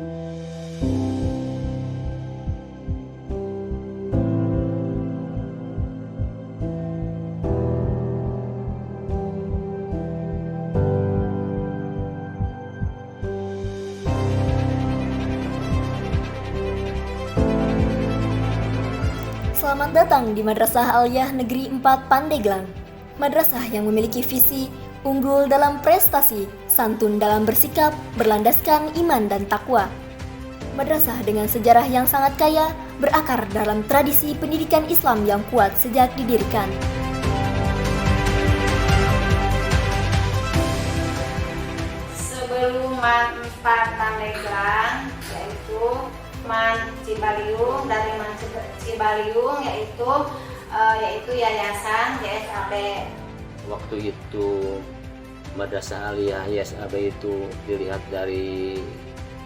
Selamat datang di Madrasah Aliyah Negeri 4 Pandeglang. Madrasah yang memiliki visi unggul dalam prestasi, santun dalam bersikap, berlandaskan iman dan takwa. Madrasah dengan sejarah yang sangat kaya, berakar dalam tradisi pendidikan Islam yang kuat sejak didirikan. Sebelum Man 4 Pandeglang, yaitu Man Cibaliung, dari Man Cibaliung yaitu Yayasan YSAB. Waktu itu Madrasah Aliyah YSAB itu dilihat dari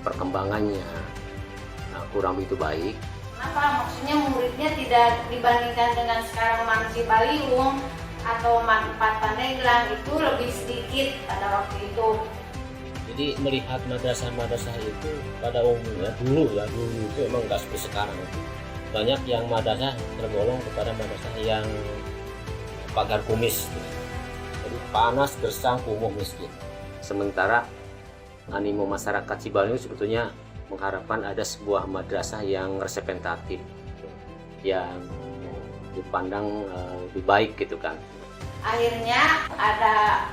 perkembangannya kurang begitu baik. Kenapa? Maksudnya muridnya tidak dibandingkan dengan sekarang Man Cibaliung atau Man 4 Pandeglang itu lebih sedikit pada waktu itu. Jadi melihat madrasah-madrasah itu pada umumnya dulu itu emang nggak seperti sekarang. Banyak yang madrasah tergolong kepada madrasah yang pagar kumis, jadi panas, gersang, kumuh, miskin. Sementara animo masyarakat Cibaliung sebetulnya mengharapkan ada sebuah madrasah yang representatif, yang dipandang lebih baik gitu kan. Akhirnya ada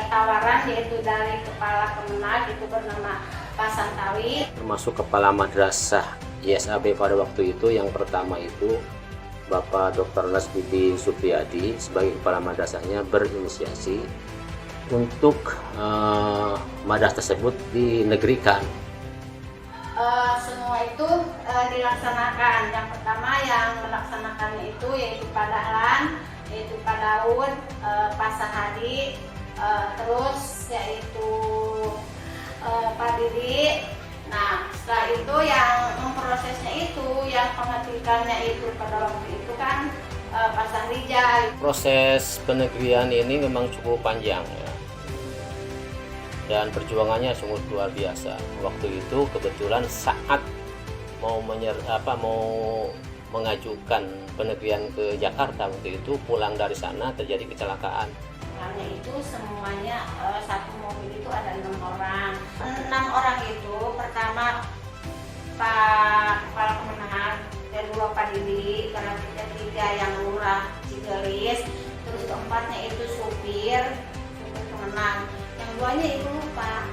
tawaran yaitu dari kepala Kemenag itu bernama Pak Santawi. Termasuk kepala madrasah YSAB pada waktu itu, yang pertama itu Bapak Dr. Nasbidin Supriyadi sebagai kepala madrasahnya berinisiasi untuk madrasah tersebut dinegrikan. Semua itu dilaksanakan. Yang pertama yang melaksanakannya itu yaitu Pak Dahlan, yaitu Pak Daud, Pak Sahadi, terus yaitu Pak Didi. Nah, setelah itu yang memprosesnya itu, yang penghatikannya itu pada waktu itu kan Pak Sahrija. Proses penegrian ini memang cukup panjang ya, dan perjuangannya sungguh luar biasa. Waktu itu kebetulan saat mau mengajukan penegrian ke Jakarta, waktu itu pulang dari sana terjadi kecelakaan. Karena itu semuanya satu mobil itu ada 6 orang. 6 orang itu pertama Pak Kepala Kemenag, kedua Pak Didi, karena ketiga yang lurah Cigelis, terus keempatnya itu supir Kemenag. Yang duanya itu lupa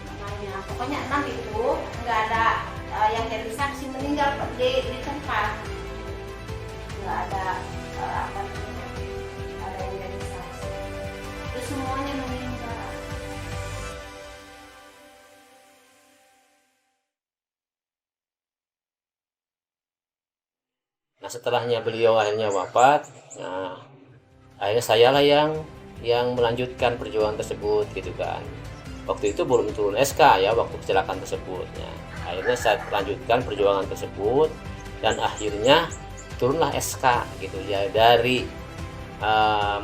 namanya. Pokoknya 6 itu nggak ada yang jadi saksi meninggal di tempat. Nggak ada ada yang jadi saksi. Itu semuanya meninggal. Nah, setelahnya beliau akhirnya wafat, nah akhirnya sayalah yang melanjutkan perjuangan tersebut gitu kan. Waktu itu belum turun SK ya waktu kecelakaan tersebut. Nah, akhirnya saya lanjutkan perjuangan tersebut dan akhirnya turunlah SK gitu ya dari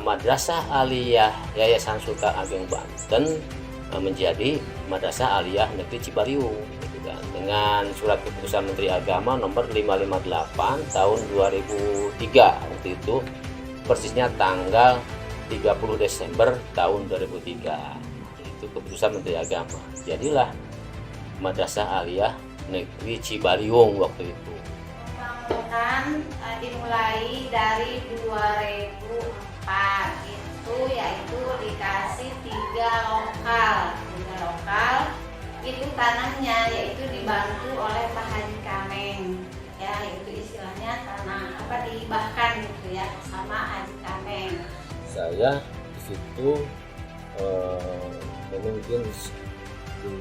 Madrasah Aliyah Yayasan Sultan Ageng Banten menjadi Madrasah Aliyah Negeri Cibaliung gitu kan, dengan surat keputusan Menteri Agama nomor 558 tahun 2003. Waktu itu persisnya tanggal 30 Desember tahun 2003. Itu keputusan Menteri Agama. Jadilah Madrasah Aliyah Negeri Cibaliung waktu itu. Pembangunan dimulai dari 2004 itu, yaitu dikasih 3 lokal itu tanahnya yaitu dibantu oleh Pak Haji Kameng ya, itu istilahnya tanah dihibahkan gitu ya sama Haji Kameng. Saya di situ mungkin di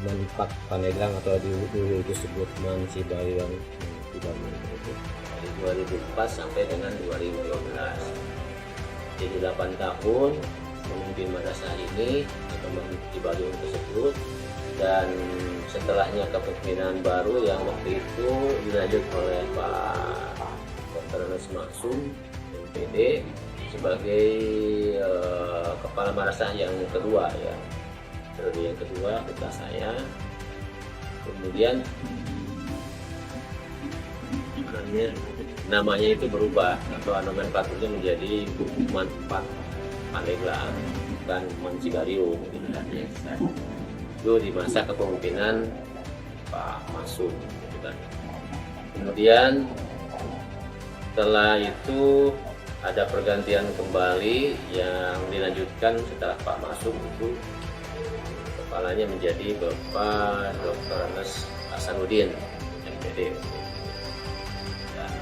Man 4 Pandeglang atau dulu disebut Man Cibaliung itu dari 2004 sampai dengan 2012. Jadi 8 tahun memimpin madrasah ini atau Cibaliung tersebut, dan setelahnya kepemimpinan baru yang waktu itu dilanjut oleh Pak Dr. Nes Maksum MPD sebagai kepala madrasah yang kedua ya. Periode yang kedua ketika saya Kemudian namanya itu berubah atau nomenklaturnya menjadi Manfaat Pandeglang, bukan Mancibarium. Itu di masa kepemimpinan Pak Masud. Kemudian setelah itu ada pergantian kembali yang dilanjutkan setelah Pak Masud, itu kepalanya menjadi Bapak Dr. Anas Hasanuddin, MPD. Dan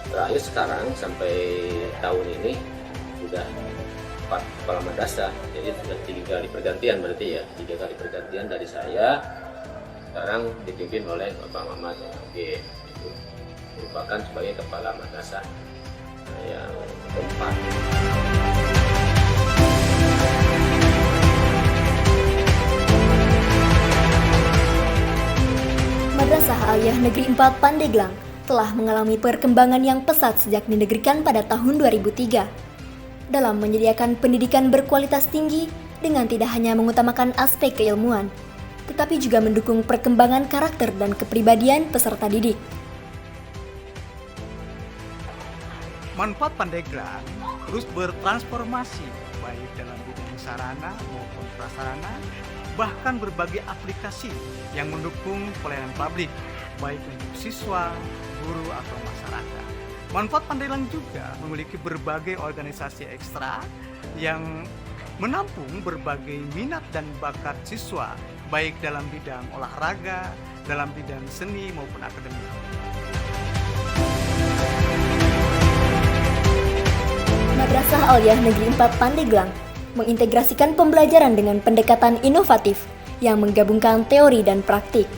terakhir sekarang sampai tahun ini sudah 4 kepala madrasah, jadi sudah 3 kali pergantian berarti ya, 3 kali pergantian dari saya. Sekarang dipimpin oleh Bapak Muhammad Oke, itu merupakan sebagai kepala madrasah yang keempat. Madrasah Aliyah Negeri 4 Pandeglang telah mengalami perkembangan yang pesat sejak dinegrikan pada tahun 2003. Dalam menyediakan pendidikan berkualitas tinggi dengan tidak hanya mengutamakan aspek keilmuan, tetapi juga mendukung perkembangan karakter dan kepribadian peserta didik. Manfaat Pandeglang terus bertransformasi baik dalam bidang sarana maupun prasarana, bahkan berbagai aplikasi yang mendukung pelayanan publik baik untuk siswa, guru atau masyarakat. Manfaat Pandeglang juga memiliki berbagai organisasi ekstra yang menampung berbagai minat dan bakat siswa baik dalam bidang olahraga, dalam bidang seni maupun akademik. Madrasah Aliyah Negeri 4 Pandeglang mengintegrasikan pembelajaran dengan pendekatan inovatif yang menggabungkan teori dan praktik.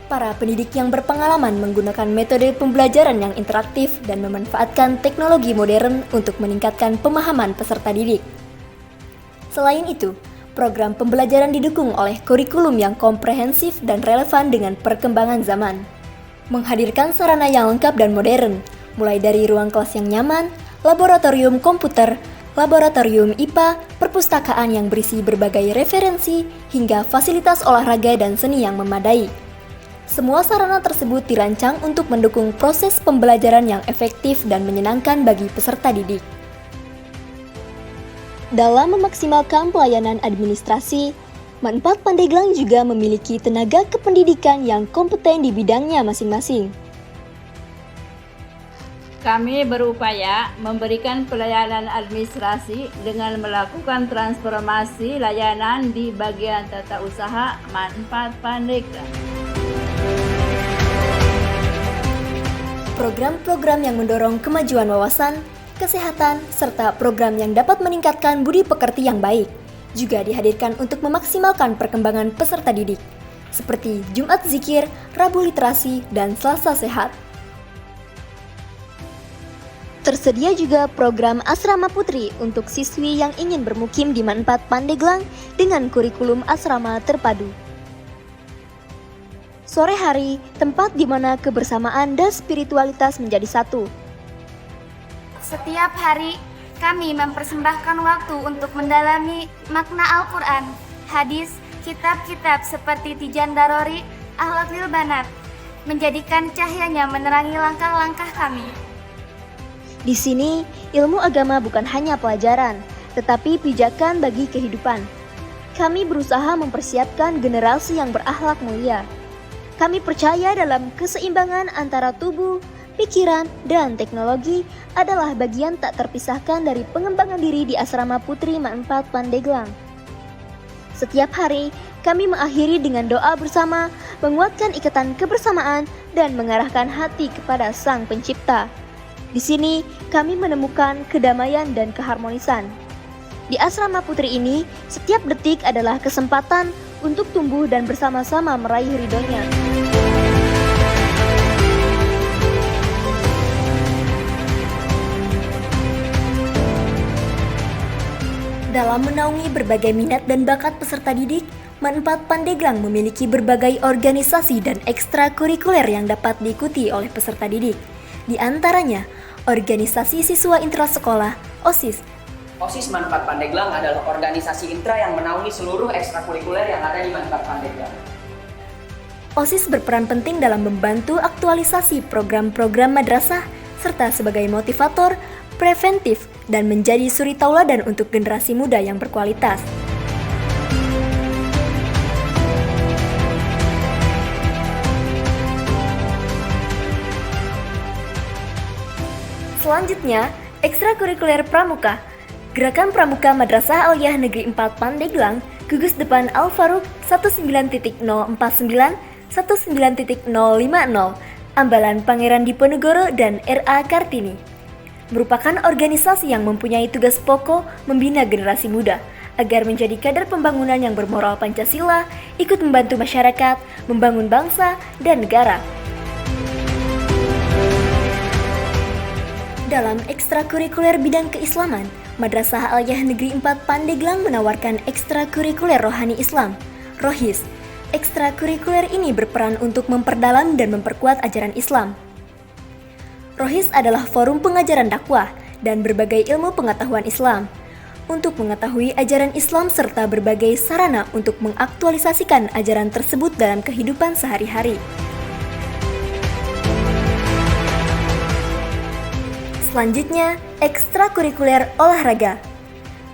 Para pendidik yang berpengalaman menggunakan metode pembelajaran yang interaktif dan memanfaatkan teknologi modern untuk meningkatkan pemahaman peserta didik. Selain itu, program pembelajaran didukung oleh kurikulum yang komprehensif dan relevan dengan perkembangan zaman. Menghadirkan sarana yang lengkap dan modern, mulai dari ruang kelas yang nyaman, laboratorium komputer, laboratorium IPA, perpustakaan yang berisi berbagai referensi, hingga fasilitas olahraga dan seni yang memadai. Semua sarana tersebut dirancang untuk mendukung proses pembelajaran yang efektif dan menyenangkan bagi peserta didik. Dalam memaksimalkan pelayanan administrasi, Manfaat Pandeglang juga memiliki tenaga kependidikan yang kompeten di bidangnya masing-masing. Kami berupaya memberikan pelayanan administrasi dengan melakukan transformasi layanan di bagian tata usaha Manfaat Pandeglang. Program-program yang mendorong kemajuan wawasan, kesehatan, serta program yang dapat meningkatkan budi pekerti yang baik juga dihadirkan untuk memaksimalkan perkembangan peserta didik, seperti Jumat Zikir, Rabu Literasi, dan Selasa Sehat. Tersedia juga program Asrama Putri untuk siswi yang ingin bermukim di Manfaat Pandeglang dengan kurikulum asrama terpadu. Sore hari, tempat di mana kebersamaan dan spiritualitas menjadi satu. Setiap hari, kami mempersembahkan waktu untuk mendalami makna Al-Quran, hadis, kitab-kitab seperti Tijan Darori, Akhlaqul Banat, menjadikan cahayanya menerangi langkah-langkah kami. Di sini, ilmu agama bukan hanya pelajaran, tetapi pijakan bagi kehidupan. Kami berusaha mempersiapkan generasi yang berakhlak mulia. Kami percaya dalam keseimbangan antara tubuh, pikiran, dan teknologi adalah bagian tak terpisahkan dari pengembangan diri di Asrama Putri Manfaat Pandeglang. Setiap hari, kami mengakhiri dengan doa bersama, menguatkan ikatan kebersamaan, dan mengarahkan hati kepada Sang Pencipta. Di sini, kami menemukan kedamaian dan keharmonisan. Di Asrama Putri ini, setiap detik adalah kesempatan untuk tumbuh dan bersama-sama meraih ridhonya. Dalam menaungi berbagai minat dan bakat peserta didik, Manfaat Pandeglang memiliki berbagai organisasi dan ekstrakurikuler yang dapat diikuti oleh peserta didik. Di antaranya, Organisasi Siswa Intrasekolah, OSIS. OSIS Manfaat Pandeglang adalah organisasi intra yang menaungi seluruh ekstrakurikuler yang ada di Manfaat Pandeglang. OSIS berperan penting dalam membantu aktualisasi program-program madrasah serta sebagai motivator, preventif, dan menjadi suri tauladan untuk generasi muda yang berkualitas. Selanjutnya, ekstrakurikuler pramuka. Gerakan Pramuka Madrasah Aliyah Negeri 4 Pandeglang, gugus depan Al-Faruq 19.049, 19.050, Ambalan Pangeran Diponegoro dan R.A. Kartini. Merupakan organisasi yang mempunyai tugas pokok membina generasi muda agar menjadi kader pembangunan yang bermoral Pancasila, ikut membantu masyarakat, membangun bangsa dan negara. Dalam ekstrakurikuler bidang keislaman, Madrasah Aliyah Negeri 4 Pandeglang menawarkan ekstrakurikuler rohani Islam, Rohis. Ekstrakurikuler ini berperan untuk memperdalam dan memperkuat ajaran Islam. Rohis adalah forum pengajaran dakwah dan berbagai ilmu pengetahuan Islam untuk mengetahui ajaran Islam serta berbagai sarana untuk mengaktualisasikan ajaran tersebut dalam kehidupan sehari-hari. Selanjutnya, ekstrakurikuler olahraga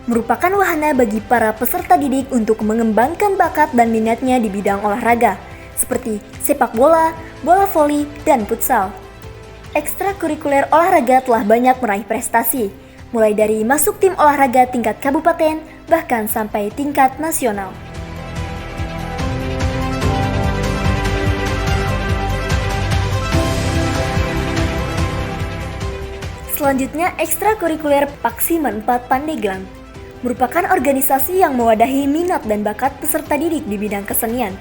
merupakan wahana bagi para peserta didik untuk mengembangkan bakat dan minatnya di bidang olahraga, seperti sepak bola, bola voli, dan futsal. Ekstrakurikuler olahraga telah banyak meraih prestasi, mulai dari masuk tim olahraga tingkat kabupaten, bahkan sampai tingkat nasional. Selanjutnya, ekstrakurikuler Paksiman 4 Pandeglang merupakan organisasi yang mewadahi minat dan bakat peserta didik di bidang kesenian.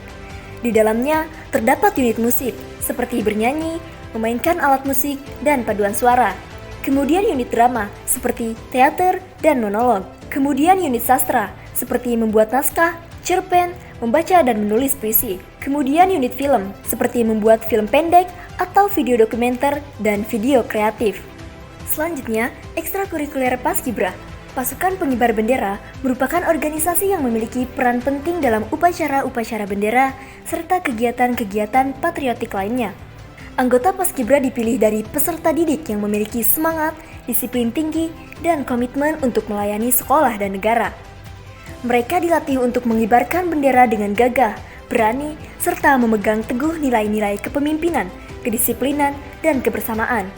Di dalamnya terdapat unit musik seperti bernyanyi, memainkan alat musik, dan paduan suara. Kemudian unit drama seperti teater dan monolog. Kemudian unit sastra seperti membuat naskah, cerpen, membaca dan menulis puisi. Kemudian unit film seperti membuat film pendek atau video dokumenter dan video kreatif. Selanjutnya, ekstrakurikuler Paskibra. Pasukan pengibar bendera merupakan organisasi yang memiliki peran penting dalam upacara-upacara bendera serta kegiatan-kegiatan patriotik lainnya. Anggota Paskibra dipilih dari peserta didik yang memiliki semangat, disiplin tinggi, dan komitmen untuk melayani sekolah dan negara. Mereka dilatih untuk mengibarkan bendera dengan gagah, berani, serta memegang teguh nilai-nilai kepemimpinan, kedisiplinan, dan kebersamaan.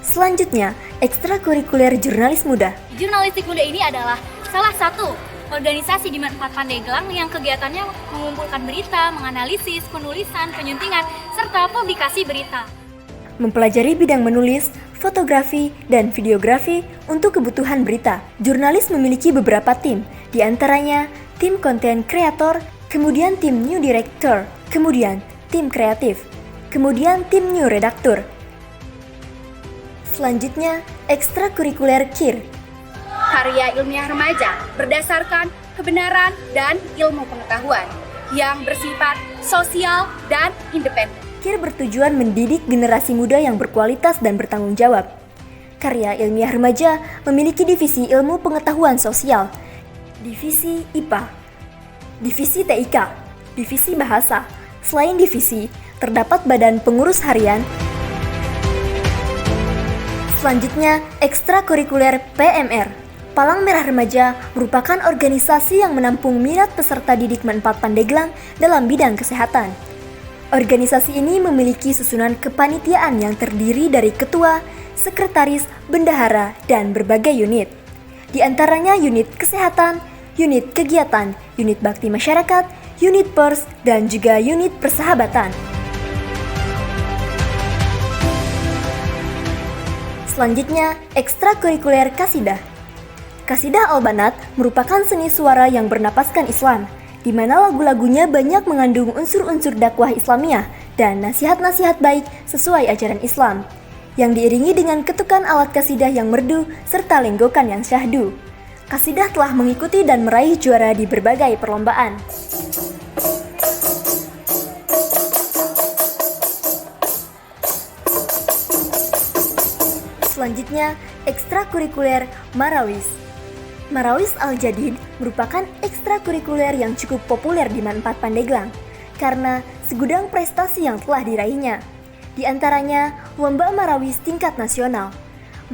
Selanjutnya, ekstrakurikuler jurnalis muda. Jurnalistik muda ini adalah salah satu organisasi di 4 Pandeglang yang kegiatannya mengumpulkan berita, menganalisis, penulisan, penyuntingan, serta publikasi berita. Mempelajari bidang menulis, fotografi, dan videografi untuk kebutuhan berita. Jurnalis memiliki beberapa tim, di antaranya tim konten kreator, kemudian tim new director, kemudian tim kreatif, kemudian tim new redaktur. Selanjutnya, ekstrakurikuler KIR. Karya ilmiah remaja berdasarkan kebenaran dan ilmu pengetahuan yang bersifat sosial dan independen. KIR bertujuan mendidik generasi muda yang berkualitas dan bertanggung jawab. Karya ilmiah remaja memiliki divisi ilmu pengetahuan sosial, divisi IPA, divisi TIK, divisi bahasa. Selain divisi, terdapat badan pengurus harian. Selanjutnya, ekstrakurikuler PMR. Palang Merah Remaja merupakan organisasi yang menampung minat peserta didik 4 Pandeglang dalam bidang kesehatan. Organisasi ini memiliki susunan kepanitiaan yang terdiri dari ketua, sekretaris, bendahara, dan berbagai unit. Di antaranya unit kesehatan, unit kegiatan, unit bakti masyarakat, unit pers, dan juga unit persahabatan. Selanjutnya, ekstrakurikuler Kasidah. Kasidah Al-Banat merupakan seni suara yang bernapaskan Islam, di mana lagu-lagunya banyak mengandung unsur-unsur dakwah Islamiah dan nasihat-nasihat baik sesuai ajaran Islam, yang diiringi dengan ketukan alat kasidah yang merdu serta lenggokan yang syahdu. Kasidah telah mengikuti dan meraih juara di berbagai perlombaan. Selanjutnya, ekstrakurikuler Marawis. Marawis Al-Jadid merupakan ekstrakurikuler yang cukup populer di 4 Pandeglang karena segudang prestasi yang telah diraihnya. Di antaranya, lomba marawis tingkat nasional.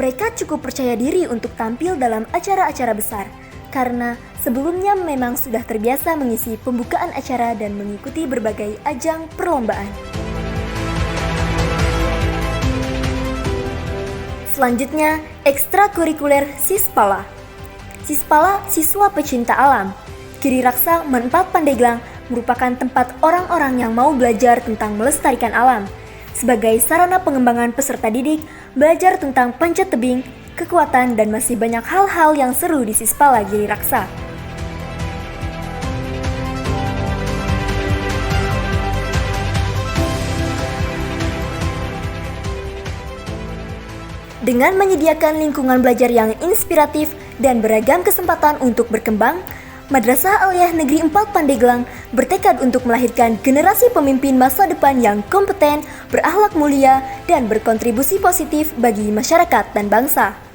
Mereka cukup percaya diri untuk tampil dalam acara-acara besar, karena sebelumnya memang sudah terbiasa mengisi pembukaan acara dan mengikuti berbagai ajang perlombaan. Selanjutnya, ekstrakurikuler Sispala. Sispala siswa pecinta alam. Giri Raksa MAN 4 Pandeglang merupakan tempat orang-orang yang mau belajar tentang melestarikan alam. Sebagai sarana pengembangan peserta didik, belajar tentang panjat tebing, kekuatan, dan masih banyak hal-hal yang seru di Sispala Giri Raksa. Dengan menyediakan lingkungan belajar yang inspiratif dan beragam kesempatan untuk berkembang, Madrasah Aliyah Negeri 4 Pandeglang bertekad untuk melahirkan generasi pemimpin masa depan yang kompeten, berakhlak mulia, dan berkontribusi positif bagi masyarakat dan bangsa.